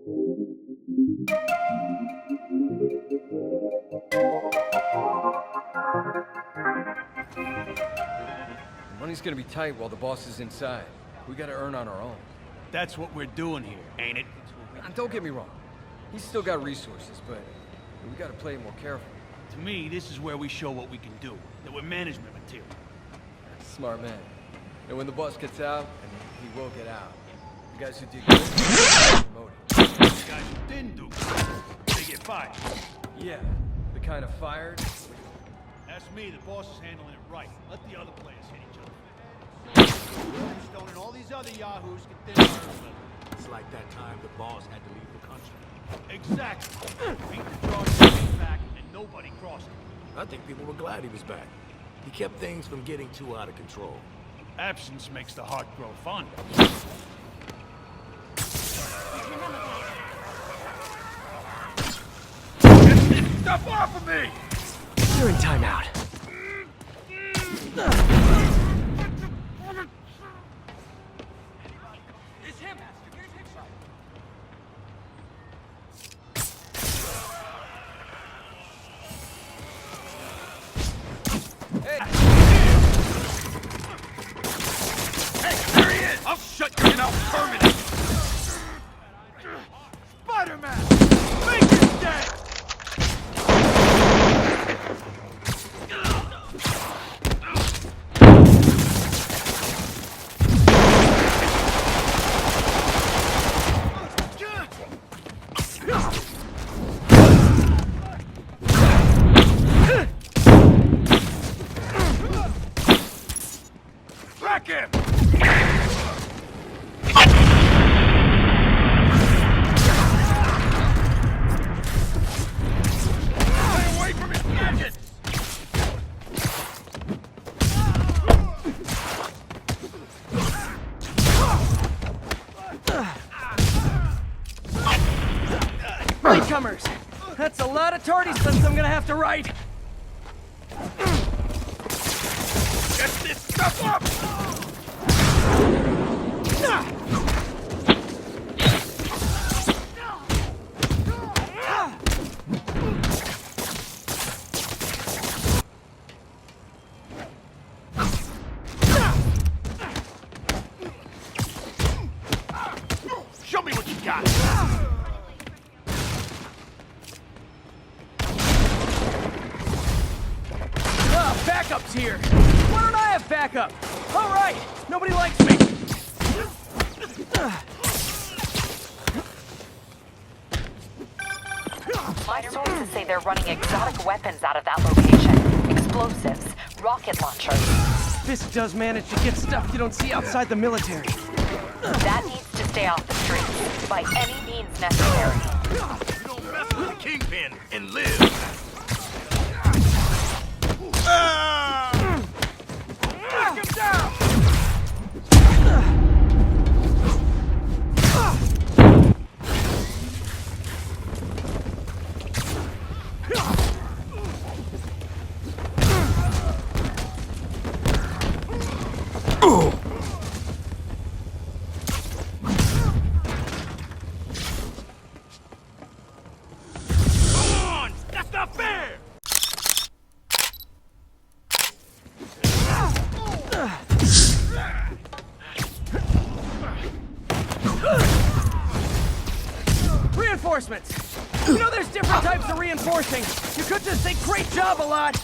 The money's gonna be tight while the boss is inside. We gotta earn on our own. That's what we're doing here, ain't it? And don't get me wrong, he's still got resources, but we gotta play it more carefully. To me, this is where we show what we can do. That we're management material. Smart man. And when the boss gets out, and he will get out, the guys who did good get promoted. The guys who didn't do good, they get fired. Yeah, the kind of fired. That's me, the boss is handling it right. Let the other players hit each other. Stone and all these other yahoos get their nerves leveled. It's like that time the boss had to leave the country. Exactly. Beat the charge back and nobody crossed him. I think people were glad he was back. He kept things from getting too out of control. Absence makes the heart grow fond. Get this stuff off of me! You're in timeout. It's him, Master. Get his picture. Hey, there he is! I'll shut your mouth permanently! Spider-Man! Make him dead! Track him! Stay away from his gadgets! Latecomers! That's a lot of tardy stunts I'm gonna have to write! Get this stuff up! Show me what you got! Backup's here! Why don't I have backup? Alright! Nobody likes me! My sources say they're running exotic weapons out of that location. Explosives, rocket launchers. This does manage to get stuff you don't see outside the military. That needs to stay off the streets, by any means necessary. You don't mess with the Kingpin and live. Knock him down! Come on! That's not fair! Reinforcements! You know there's different types of reinforcing! You could just say great job a lot!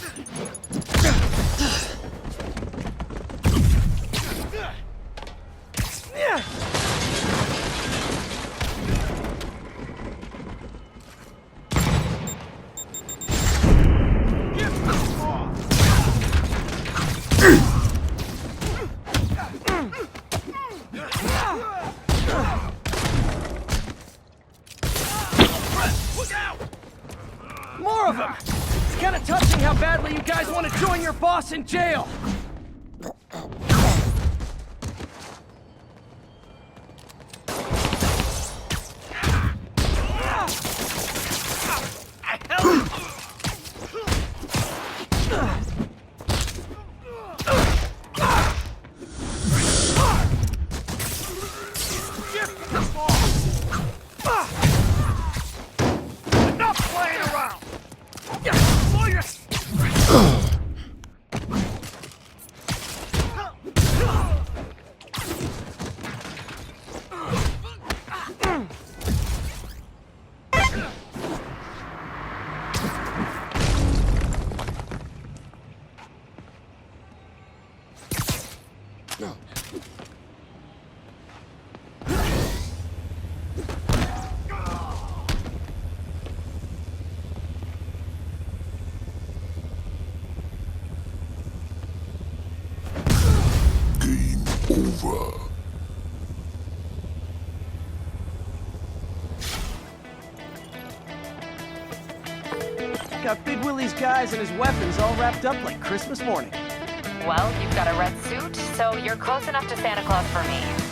More of them! It's kind of touching how badly you guys want to join your boss in jail! over. Got Big Willie's guys and his weapons all wrapped up like Christmas morning. Well, you've got a red suit, so you're close enough to Santa Claus for me.